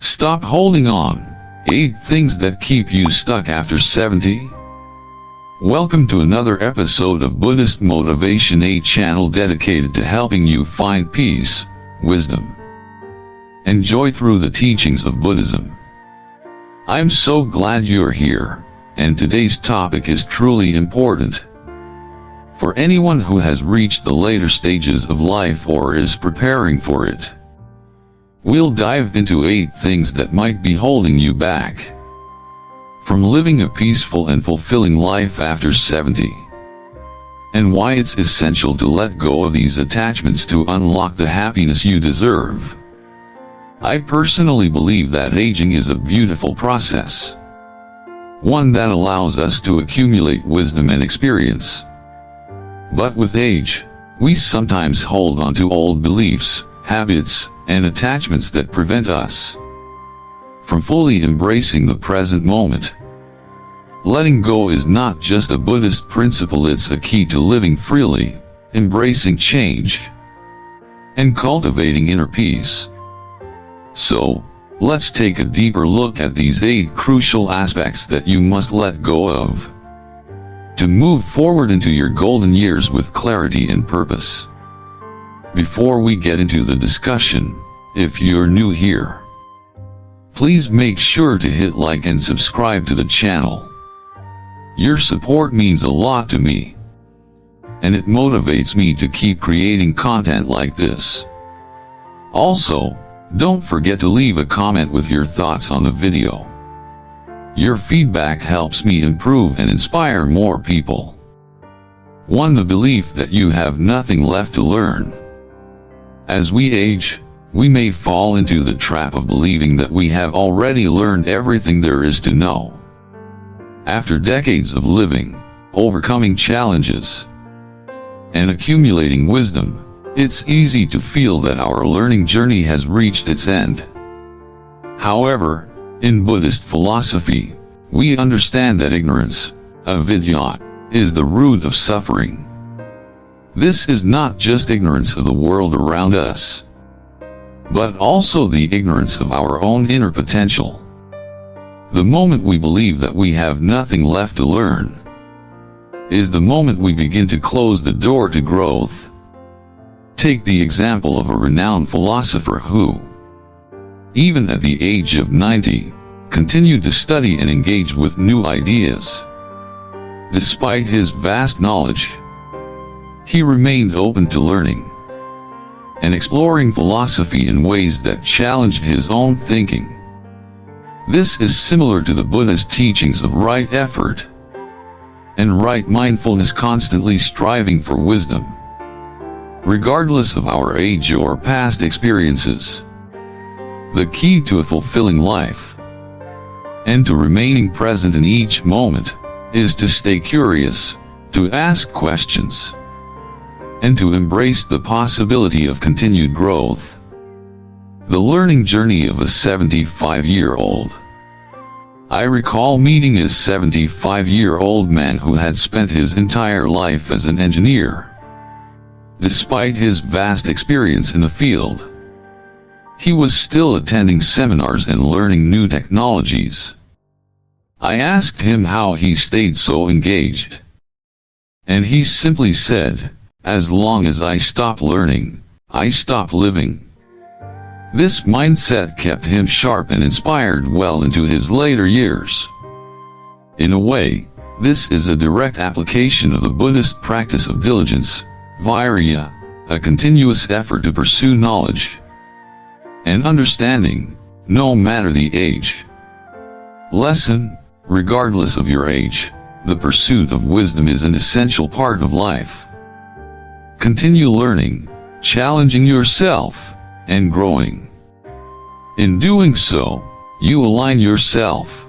Stop holding on. 8 things that keep you stuck after 70. Welcome to another episode of Buddhist Motivation, a channel dedicated to helping you find peace, wisdom, and joy through the teachings of Buddhism. I'm so glad you're here, and today's topic is truly important. For anyone who has reached the later stages of life or is preparing for it. We'll dive into 8 things that might be holding you back from living a peaceful and fulfilling life after 70, and why it's essential to let go of these attachments to unlock the happiness you deserve. I personally believe that aging is a beautiful process, one that allows us to accumulate wisdom and experience. But with age, we sometimes hold on to old beliefs, habits, and attachments that prevent us from fully embracing the present moment. Letting go is not just a Buddhist principle, it's a key to living freely, embracing change, and cultivating inner peace. So, let's take a deeper look at these 8 crucial aspects that you must let go of to move forward into your golden years with clarity and purpose. Before we get into the discussion, if you're new here, please make sure to hit like and subscribe to the channel. Your support means a lot to me, and it motivates me to keep creating content like this. Also, don't forget to leave a comment with your thoughts on the video. Your feedback helps me improve and inspire more people. 1. The belief that you have nothing left to learn. As we age, we may fall into the trap of believing that we have already learned everything there is to know. After decades of living, overcoming challenges, and accumulating wisdom, it's easy to feel that our learning journey has reached its end. However, in Buddhist philosophy, we understand that ignorance, avidya, is the root of suffering. This is not just ignorance of the world around us, but also the ignorance of our own inner potential. The moment we believe that we have nothing left to learn is the moment we begin to close the door to growth. Take the example of a renowned philosopher who, even at the age of 90, continued to study and engage with new ideas. Despite his vast knowledge, he remained open to learning and exploring philosophy in ways that challenged his own thinking. This is similar to the Buddhist teachings of right effort and right mindfulness, constantly striving for wisdom, regardless of our age or past experiences. The key to a fulfilling life and to remaining present in each moment is to stay curious, to ask questions, and to embrace the possibility of continued growth. The learning journey of a 75-year-old. I recall meeting a 75-year-old man who had spent his entire life as an engineer. Despite his vast experience in the field, he was still attending seminars and learning new technologies. I asked him how he stayed so engaged, and he simply said, "As long as I stop learning, I stop living." This mindset kept him sharp and inspired well into his later years. In a way, this is a direct application of the Buddhist practice of diligence, virya, a continuous effort to pursue knowledge and understanding, no matter the age. Lesson: regardless of your age, the pursuit of wisdom is an essential part of life. Continue learning, challenging yourself, and growing. In doing so, you align yourself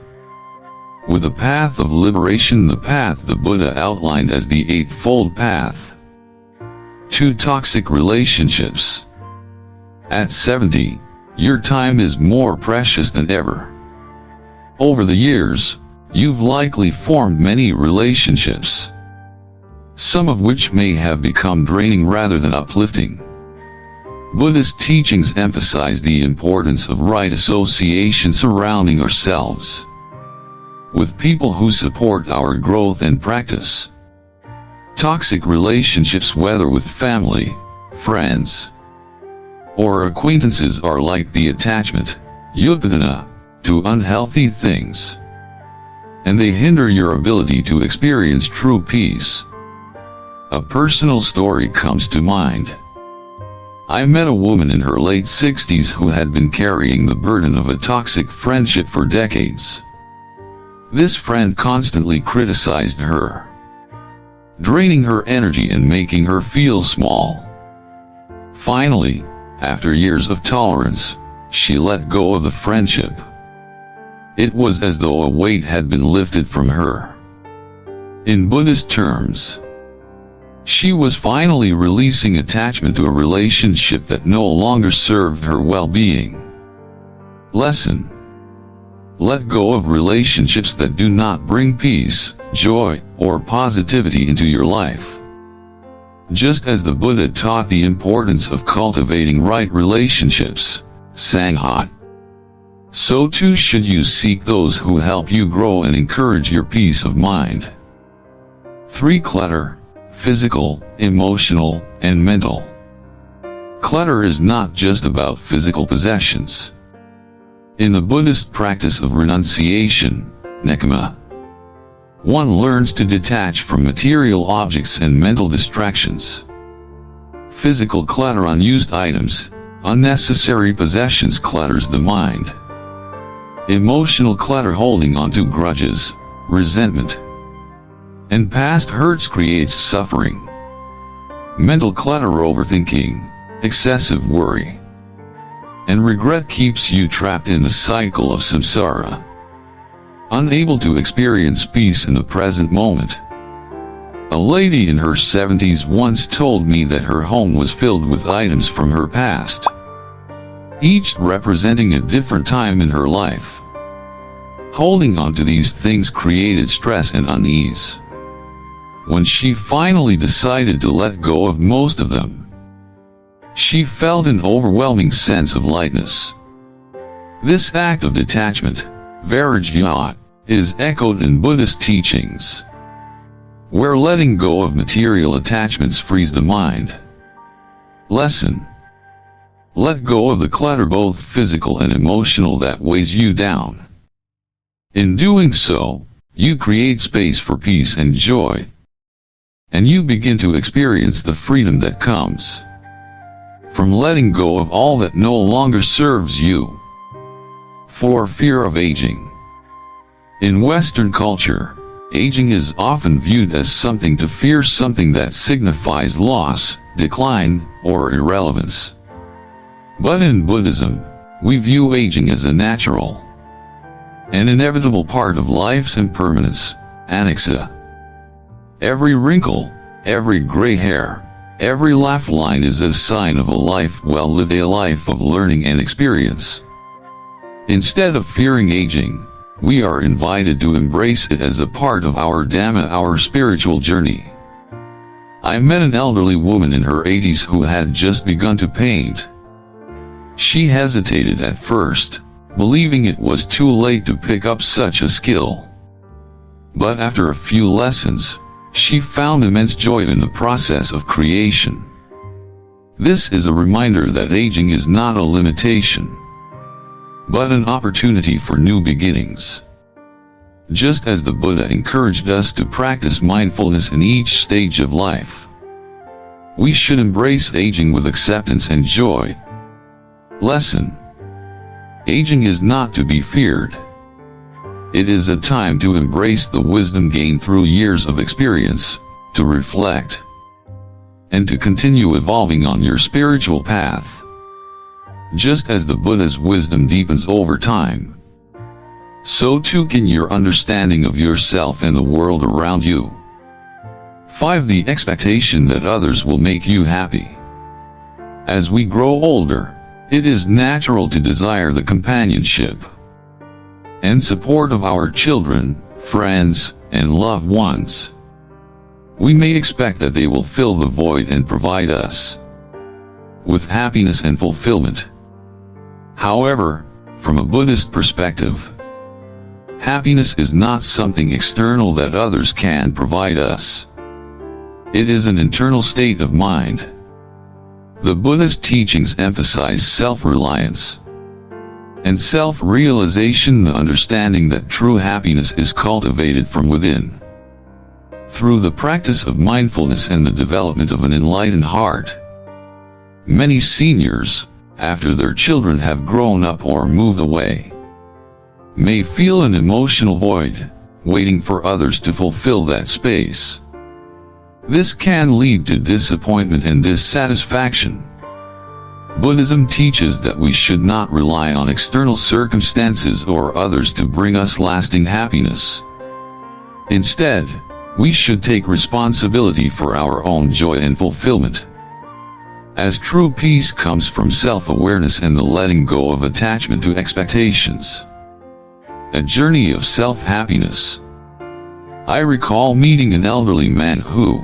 with the path of liberation, the path the Buddha outlined as the Eightfold Path. 2. Toxic relationships. At 70, your time is more precious than ever. Over the years, you've likely formed many relationships, some of which may have become draining rather than uplifting. Buddhist teachings emphasize the importance of right association surrounding ourselves with people who support our growth and practice. Toxic relationships, whether with family, friends, or acquaintances, are like the attachment, upadana, to unhealthy things, and they hinder your ability to experience true peace. A personal story comes to mind. I met a woman in her late 60s who had been carrying the burden of a toxic friendship for decades. This friend constantly criticized her, draining her energy and making her feel small. Finally, after years of tolerance, she let go of the friendship. It was as though a weight had been lifted from her. In Buddhist terms, she was finally releasing attachment to a relationship that no longer served her well-being. Lesson: let go of relationships that do not bring peace, joy, or positivity into your life. Just as the Buddha taught the importance of cultivating right relationships, Sangha, so too should you seek those who help you grow and encourage your peace of mind. 3. Clutter: physical, emotional, and mental. Clutter is not just about physical possessions. In the Buddhist practice of renunciation, nekkhamma, one learns to detach from material objects and mental distractions. Physical clutter: unused items, unnecessary possessions clutters the mind. Emotional clutter: holding on to grudges, resentment, and past hurts creates suffering. Mental clutter: overthinking, excessive worry, and regret keeps you trapped in the cycle of samsara, unable to experience peace in the present moment. A lady in her 70s once told me that her home was filled with items from her past, each representing a different time in her life. Holding on to these things created stress and unease. When she finally decided to let go of most of them, she felt an overwhelming sense of lightness. This act of detachment, vairagya, is echoed in Buddhist teachings, where letting go of material attachments frees the mind. Lesson: let go of the clutter, both physical and emotional, that weighs you down. In doing so, you create space for peace and joy, and you begin to experience the freedom that comes from letting go of all that no longer serves you. 4. Fear of aging. In Western culture, aging is often viewed as something to fear, something that signifies loss, decline, or irrelevance. But in Buddhism, we view aging as a natural and inevitable part of life's impermanence, anicca. Every wrinkle, every gray hair, every laugh line is a sign of a life well lived, a life of learning and experience. Instead of fearing aging, we are invited to embrace it as a part of our Dhamma, our spiritual journey. I met an elderly woman in her 80s who had just begun to paint. She hesitated at first, believing it was too late to pick up such a skill. But after a few lessons, she found immense joy in the process of creation. This is a reminder that aging is not a limitation, but an opportunity for new beginnings. Just as the Buddha encouraged us to practice mindfulness in each stage of life, we should embrace aging with acceptance and joy. Lesson: aging is not to be feared. It is a time to embrace the wisdom gained through years of experience, to reflect, and to continue evolving on your spiritual path. Just as the Buddha's wisdom deepens over time, so too can your understanding of yourself and the world around you. 5. The expectation that others will make you happy. As we grow older, it is natural to desire the companionship and support of our children, friends, and loved ones. We may expect that they will fill the void and provide us with happiness and fulfillment. However, from a Buddhist perspective, happiness is not something external that others can provide us. It is an internal state of mind. The Buddhist teachings emphasize self-reliance and self-realization, the understanding that true happiness is cultivated from within, through the practice of mindfulness and the development of an enlightened heart. Many seniors, after their children have grown up or moved away, may feel an emotional void, waiting for others to fulfill that space. This can lead to disappointment and dissatisfaction. Buddhism teaches that we should not rely on external circumstances or others to bring us lasting happiness. Instead, we should take responsibility for our own joy and fulfillment, as true peace comes from self-awareness and the letting go of attachment to expectations. A journey of self-happiness. I recall meeting an elderly man who,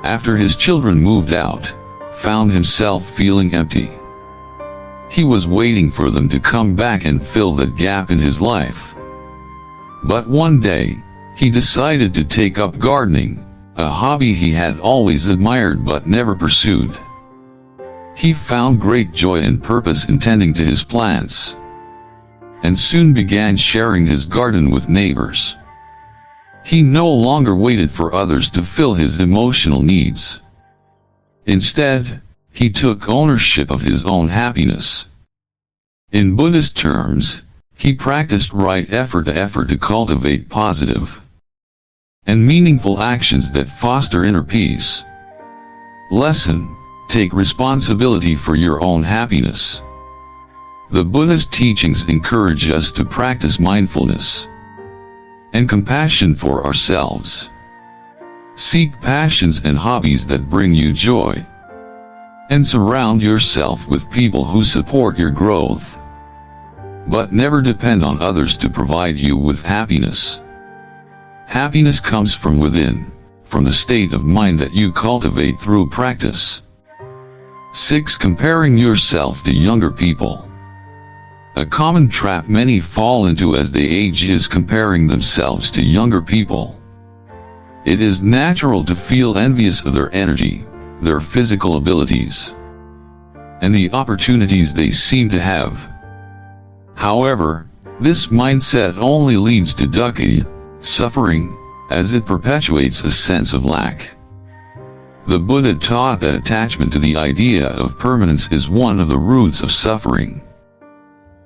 after his children moved out, found himself feeling empty. He was waiting for them to come back and fill that gap in his life. But one day, he decided to take up gardening, a hobby he had always admired but never pursued. He found great joy and purpose in tending to his plants, and soon began sharing his garden with neighbors. He no longer waited for others to fill his emotional needs. Instead, he took ownership of his own happiness. In Buddhist terms, he practiced right effort to cultivate positive and meaningful actions that foster inner peace. Lesson: take responsibility for your own happiness. The Buddhist teachings encourage us to practice mindfulness and compassion for ourselves. Seek passions and hobbies that bring you joy, and surround yourself with people who support your growth. But never depend on others to provide you with happiness. Happiness comes from within, from the state of mind that you cultivate through practice. 6. Comparing yourself to younger people. A common trap many fall into as they age is comparing themselves to younger people. It is natural to feel envious of their energy, their physical abilities, and the opportunities they seem to have. However, this mindset only leads to dukkha, suffering, as it perpetuates a sense of lack. The Buddha taught that attachment to the idea of permanence is one of the roots of suffering.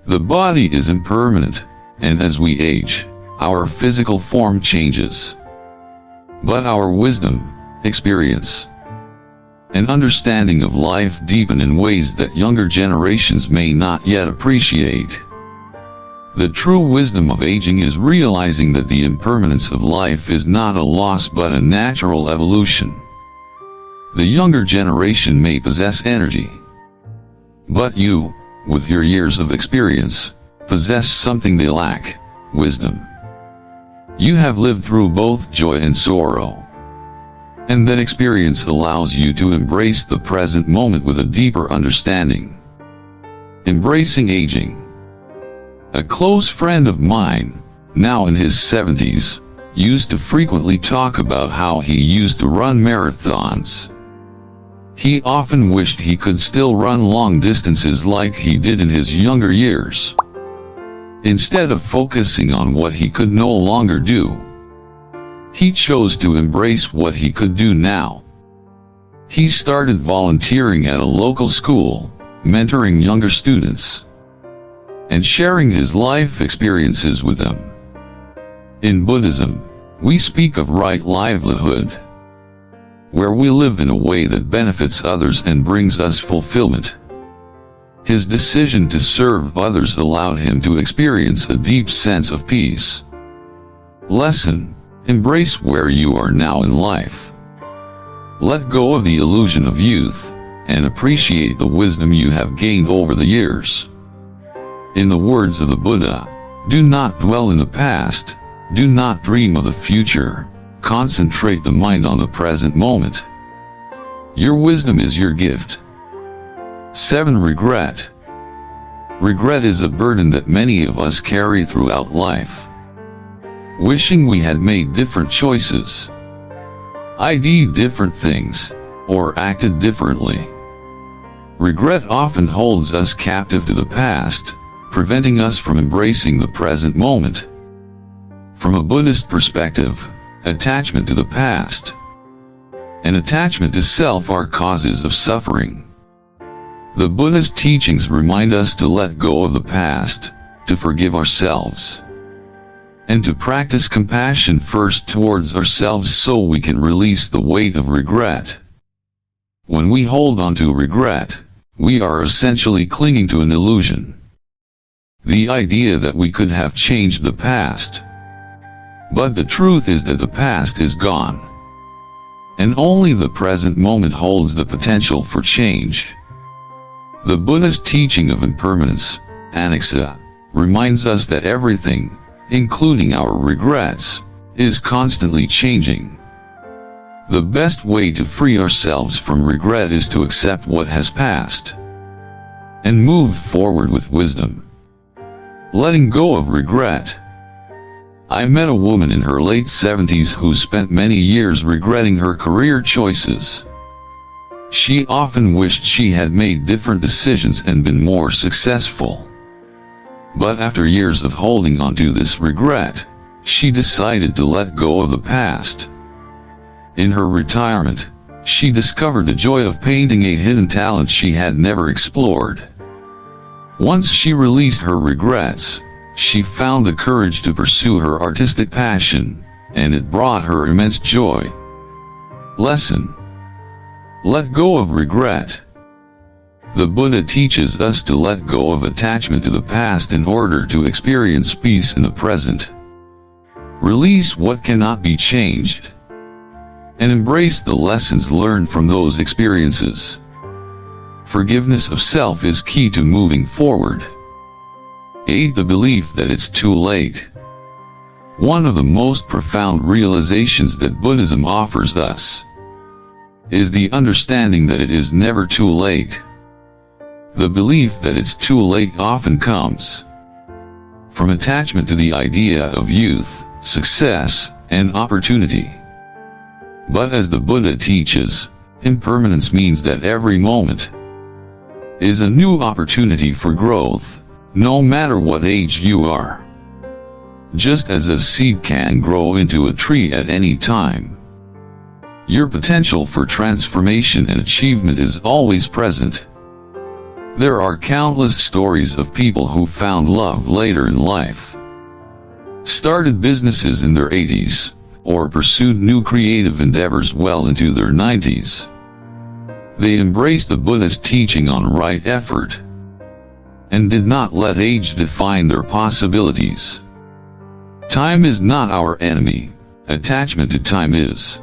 The body is impermanent, and as we age, our physical form changes. But our wisdom, experience, and understanding of life deepen in ways that younger generations may not yet appreciate. The true wisdom of aging is realizing that the impermanence of life is not a loss but a natural evolution. The younger generation may possess energy, but you, with your years of experience, possess something they lack: wisdom. You have lived through both joy and sorrow, and that experience allows you to embrace the present moment with a deeper understanding. Embracing aging. A close friend of mine, now in his 70s, used to frequently talk about how he used to run marathons. He often wished he could still run long distances like he did in his younger years. Instead of focusing on what he could no longer do, he chose to embrace what he could do now. He started volunteering at a local school, mentoring younger students, and sharing his life experiences with them. In Buddhism, we speak of right livelihood, where we live in a way that benefits others and brings us fulfillment. His decision to serve others allowed him to experience a deep sense of peace. Lesson: embrace where you are now in life. Let go of the illusion of youth, and appreciate the wisdom you have gained over the years. In the words of the Buddha, do not dwell in the past, do not dream of the future, concentrate the mind on the present moment. Your wisdom is your gift. 7. Regret. Regret is a burden that many of us carry throughout life. Wishing we had made different choices, did different things, or acted differently. Regret often holds us captive to the past, preventing us from embracing the present moment. From a Buddhist perspective, attachment to the past and attachment to self are causes of suffering. The Buddhist teachings remind us to let go of the past, to forgive ourselves, and to practice compassion first towards ourselves so we can release the weight of regret. When we hold on to regret, we are essentially clinging to an illusion. The idea that we could have changed the past. But the truth is that the past is gone, and only the present moment holds the potential for change. The Buddhist teaching of impermanence, anicca, reminds us that everything, including our regrets, is constantly changing. The best way to free ourselves from regret is to accept what has passed and move forward with wisdom. Letting go of regret. I met a woman in her late 70s who spent many years regretting her career choices. She often wished she had made different decisions and been more successful. But after years of holding on to this regret, she decided to let go of the past. In her retirement, she discovered the joy of painting, a hidden talent she had never explored. Once she released her regrets, she found the courage to pursue her artistic passion, and it brought her immense joy. Lesson: let go of regret. The Buddha teaches us to let go of attachment to the past in order to experience peace in the present. Release what cannot be changed, and embrace the lessons learned from those experiences. Forgiveness of self is key to moving forward. 8. The belief that it's too late. One of the most profound realizations that Buddhism offers us is the understanding that it is never too late. The belief that it's too late often comes from attachment to the idea of youth, success, and opportunity. But as the Buddha teaches, impermanence means that every moment is a new opportunity for growth, no matter what age you are. Just as a seed can grow into a tree at any time, your potential for transformation and achievement is always present. There are countless stories of people who found love later in life, started businesses in their 80s, or pursued new creative endeavors well into their 90s. They embraced the Buddhist teaching on right effort, and did not let age define their possibilities. Time is not our enemy, attachment to time is.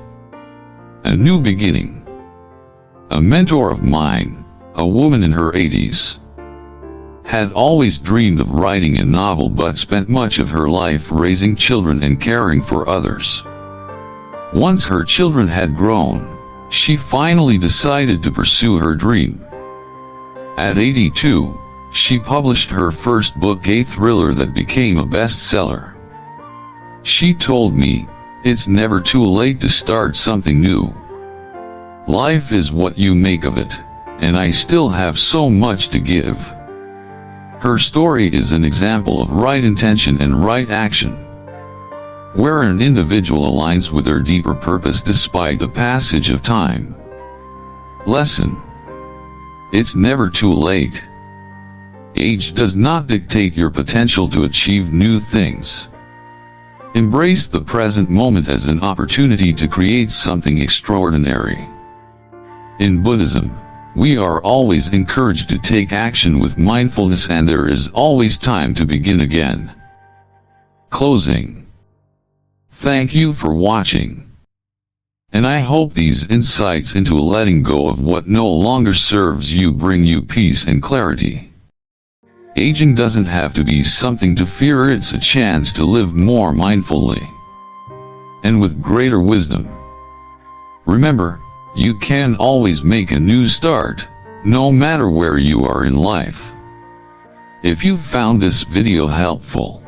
A new beginning. A mentor of mine, a woman in her 80s, had always dreamed of writing a novel but spent much of her life raising children and caring for others. Once her children had grown, she finally decided to pursue her dream. At 82, she published her first book, a thriller that became a bestseller. She told me, "It's never too late to start something new. Life is what you make of it, and I still have so much to give." Her story is an example of right intention and right action, where an individual aligns with their deeper purpose despite the passage of time. Lesson: it's never too late. Age does not dictate your potential to achieve new things. Embrace the present moment as an opportunity to create something extraordinary. In Buddhism, we are always encouraged to take action with mindfulness, and there is always time to begin again. Closing. Thank you for watching. And I hope these insights into letting go of what no longer serves you bring you peace and clarity. Aging doesn't have to be something to fear, it's a chance to live more mindfully and with greater wisdom. Remember, you can always make a new start. no matter where you are in life. If you found this video helpful,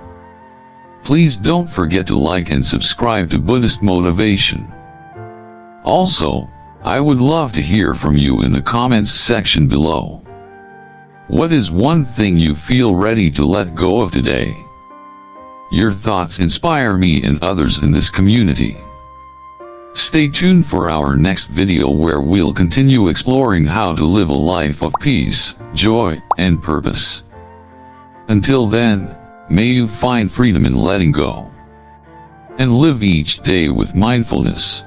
please don't forget to like and subscribe to Buddhist Motivation. Also, I would love to hear from you in the comments section below. What is one thing you feel ready to let go of today? Your thoughts inspire me and others in this community. Stay tuned for our next video where we'll continue exploring how to live a life of peace, joy, and purpose. Until then, may you find freedom in letting go, and live each day with mindfulness.